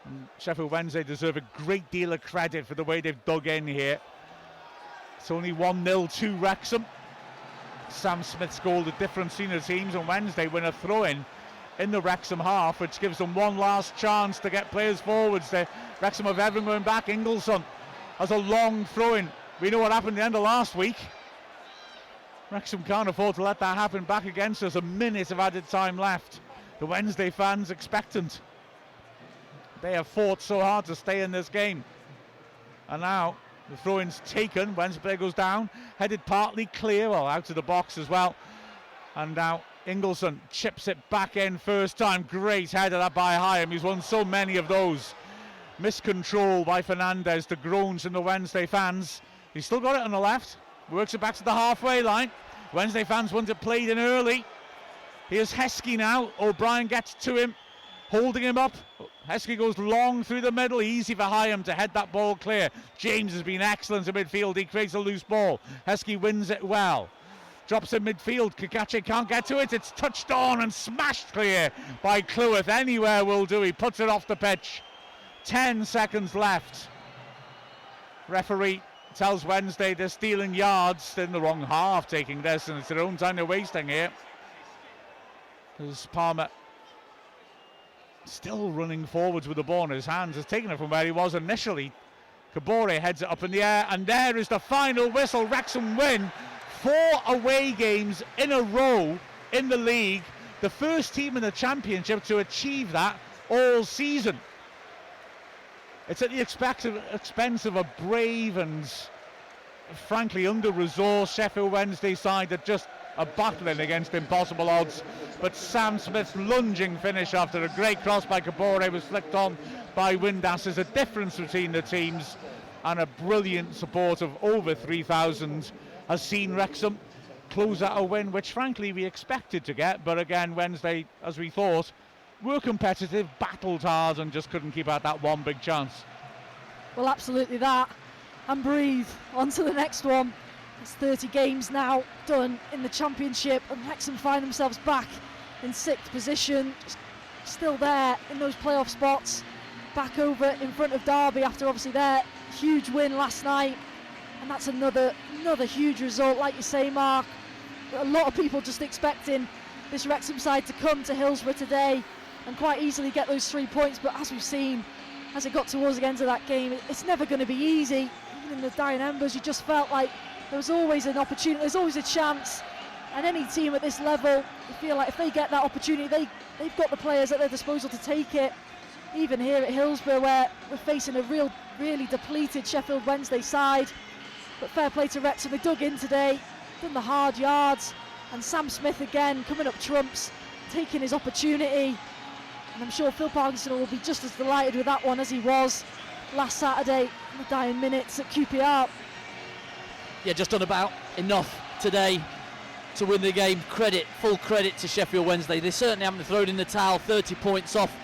And Sheffield Wednesday deserve a great deal of credit for the way they've dug in here. It's only 1-0 to Wrexham. Sam Smith's goal, the difference between the teams, and Wednesday win a throw-in in the Wrexham half, which gives them one last chance to get players forwards. Wrexham have everyone going back. Ingleson has a long throw-in. We know what happened at the end of last week. Wrexham can't afford to let that happen back against us. A minute of added time left. The Wednesday fans expectant. They have fought so hard to stay in this game. And now the throw-in's taken. Wednesday goes down, headed partly clear, well, out of the box as well. And now Ingleson chips it back in first time. Great header that by Hyam. He's won so many of those. Miscontrol by Fernandez. The groans from the Wednesday fans. He's still got it on the left. Works it back to the halfway line. Wednesday fans want it played in early. Here's Heskey now. O'Brien gets to him, holding him up. Heskey goes long through the middle. Easy for Hyam to head that ball clear. James has been excellent in midfield. He creates a loose ball. Heskey wins it well. Drops in midfield. Kakache can't get to it. It's touched on and smashed clear by Cleworth. Anywhere will do. He puts it off the pitch. 10 seconds left. Referee tells Wednesday they're stealing yards. They're in the wrong half taking this, and it's their own time they're wasting here. There's Palmer still running forwards with the ball in his hands. Has taken it from where he was initially. Kabore heads it up in the air, and there is the final whistle. Wrexham win 4 away games in a row in the league. The first team in the championship to achieve that all season. It's at the expense of a brave and frankly under-resourced Sheffield Wednesday side that just are battling against impossible odds. But Sam Smith's lunging finish after a great cross by Kabore was flicked on by Windass is a difference between the teams, and a brilliant support of over 3,000 has seen Wrexham close out a win which frankly we expected to get, but again Wednesday, as we thought, were competitive, battled hard and just couldn't keep out that one big chance. Well, absolutely that, and breathe on to the next one. It's 30 games now done in the championship, and Wrexham find themselves back in 6th position, still there in those playoff spots, back over in front of Derby after obviously their huge win last night. And that's another huge result, like you say, Mark. A lot of people just expecting this Wrexham side to come to Hillsborough today and quite easily get those 3 points, but as we've seen, as it got towards the end of that game, it's never going to be easy. Even in the dying embers, you just felt like there was always an opportunity, there's always a chance, and any team at this level, you feel like if they get that opportunity, they've got the players at their disposal to take it. Even here at Hillsborough, where we're facing a really depleted Sheffield Wednesday side, but fair play to Wrexham, they dug in today, done the hard yards, and Sam Smith again coming up trumps, taking his opportunity. And I'm sure Phil Parkinson will be just as delighted with that one as he was last Saturday in the dying minutes at QPR. Yeah, just done about enough today to win the game. Full credit to Sheffield Wednesday. They certainly haven't thrown in the towel. 30 points off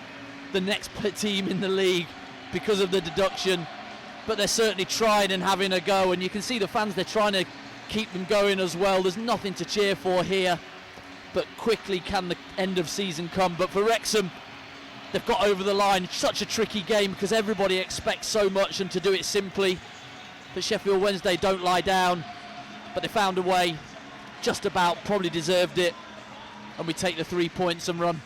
the next team in the league because of the deduction, but they're certainly trying and having a go, and you can see the fans, they're trying to keep them going as well. There's nothing to cheer for here, but quickly can the end of season come. But for Wrexham, they've got over the line. Such a tricky game because everybody expects so much and to do it simply. But Sheffield Wednesday don't lie down, but they found a way, just about, probably deserved it, and we take the 3 points and run.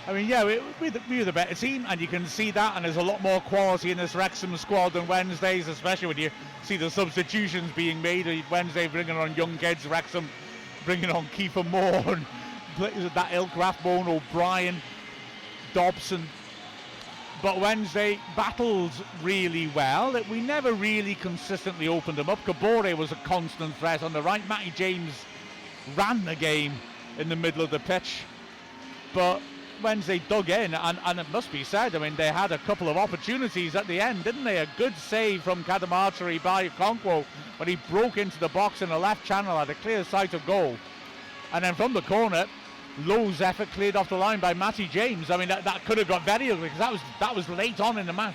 I mean, yeah, we were the better team, and you can see that, and there's a lot more quality in this Wrexham squad than Wednesday's, especially when you see the substitutions being made. Wednesday bringing on young kids, Wrexham bringing on Kiefer Moore, and that ilk, Rathbone, O'Brien, Dobson. But Wednesday battled really well. We never really consistently opened them up. Kabore was a constant threat on the right. Matty James ran the game in the middle of the pitch. But Wednesday dug in, and it must be said, I mean, they had a couple of opportunities at the end, didn't they? A good save from Kadamatari by Okonkwo when he broke into the box in the left channel, had a clear sight of goal. And then from the corner, Lowe's effort cleared off the line by Matty James. I mean, that could have got very ugly because that was late on in the match.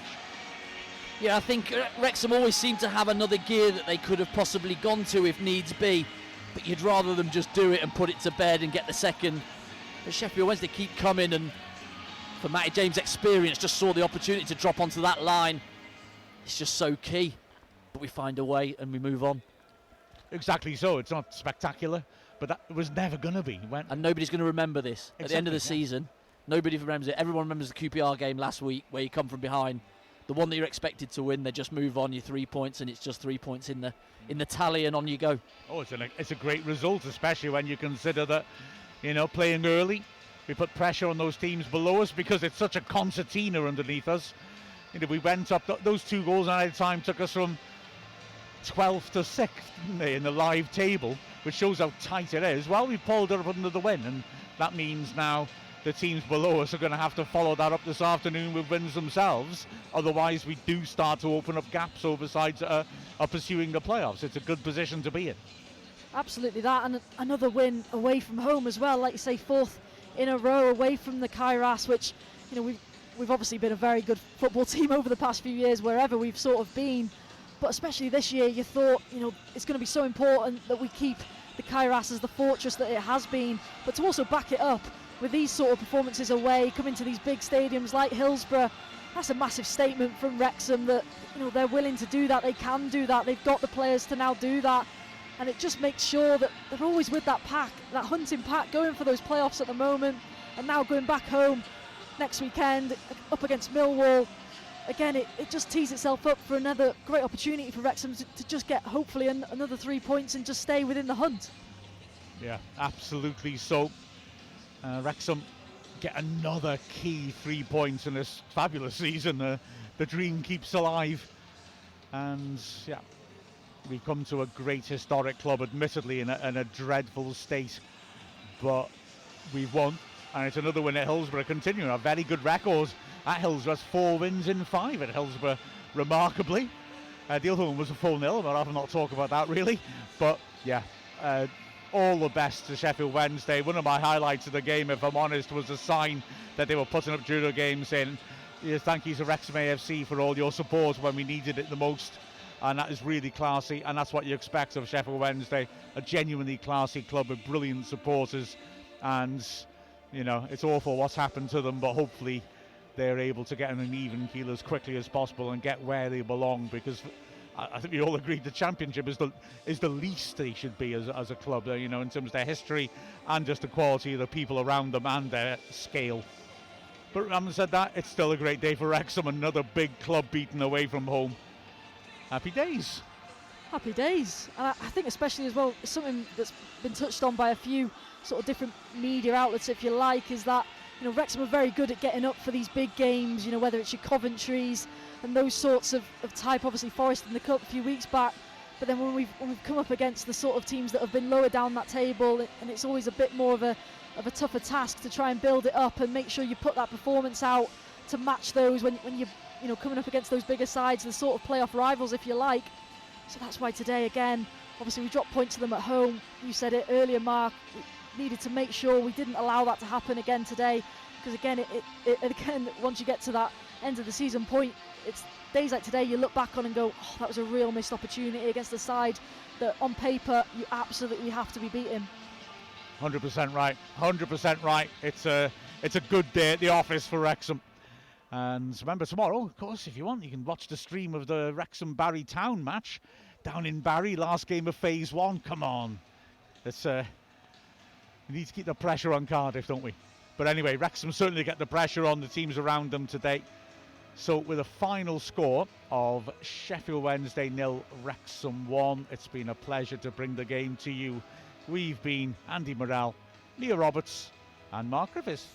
Yeah, I think Wrexham always seem to have another gear that they could have possibly gone to if needs be, but you'd rather them just do it and put it to bed and get the second. But Sheffield Wednesday keep coming, and for Matty James' experience, just saw the opportunity to drop onto that line. It's just so key. But we find a way and we move on. Exactly so. It's not spectacular, but that was never going to be. And nobody's going to remember this. At the end of the Exactly, season, nobody remembers it. Everyone remembers the QPR game last week where you come from behind. The one that you're expected to win, they just move on, you 3 points, and it's just 3 points in the tally, and on you go. Oh, it's a great result, especially when you consider that, playing early, we put pressure on those teams below us because it's such a concertina underneath us. We went up, those 2 goals at a time took us from 12th to 6th, didn't they, in the live table, which shows how tight it is. Well, we've pulled it up under the win, and that means now the teams below us are going to have to follow that up this afternoon with wins themselves. Otherwise, we do start to open up gaps over sides that are pursuing the playoffs. It's a good position to be in. Absolutely that, and another win away from home as well. Like you say, 4th in a row away from the Kairos, which we've obviously been a very good football team over the past few years wherever we've sort of been. But especially this year, you thought, it's going to be so important that we keep the Kairos as the fortress that it has been, but to also back it up with these sort of performances away, coming to these big stadiums like Hillsborough, that's a massive statement from Wrexham that, they're willing to do that, they can do that, they've got the players to now do that, and it just makes sure that they're always with that pack, that hunting pack, going for those playoffs at the moment, and now going back home next weekend, up against Millwall. Again, it just tees itself up for another great opportunity for Wrexham to just get, hopefully, another 3 points and just stay within the hunt. Yeah, absolutely so. Wrexham get another key 3 points in this fabulous season. The dream keeps alive. And, yeah, we've come to a great historic club, admittedly, in a dreadful state. But we've won. And it's another win at Hillsborough, continuing a very good record at Hillsborough. 4 wins in 5 at Hillsborough, remarkably. The other one was a 4-0, but I'll not talk about that really. But yeah, all the best to Sheffield Wednesday. One of my highlights of the game, if I'm honest, was a sign that they were putting up during the game saying, thank you to Wrexham AFC for all your support when we needed it the most. And that is really classy, and that's what you expect of Sheffield Wednesday, a genuinely classy club with brilliant supporters. And it's awful what's happened to them, but hopefully they're able to get on an even keel as quickly as possible and get where they belong, because I think we all agree the Championship is the least they should be as a club, in terms of their history and just the quality of the people around them and their scale. But having said that, it's still a great day for Wrexham, another big club beaten away from home. Happy days. Happy days. And I think especially as well, something that's been touched on by a few sort of different media outlets, if you like, is that Wrexham are very good at getting up for these big games, whether it's your Coventries and those sorts of type, obviously Forest in the Cup a few weeks back, but then when we've come up against the sort of teams that have been lower down that table, and it's always a bit more of a tougher task to try and build it up and make sure you put that performance out to match those when you're coming up against those bigger sides, the sort of playoff rivals, if you like. So that's why today, again, obviously we dropped points to them at home. You said it earlier, Mark, we needed to make sure we didn't allow that to happen again today, because again, again, once you get to that end of the season point, it's days like today you look back on and go, oh, that was a real missed opportunity against a side that on paper you absolutely have to be beating. 100% right, 100% right. It's a good day at the office for Wrexham. And remember, tomorrow, of course, if you want, you can watch the stream of the Wrexham-Barry Town match down in Barry, last game of Phase 1. Come on. We need to keep the pressure on Cardiff, don't we? But anyway, Wrexham certainly get the pressure on the teams around them today. So with a final score of Sheffield Wednesday 0, Wrexham 1, it's been a pleasure to bring the game to you. We've been Andy Morrell, Mia Roberts and Mark Griffiths.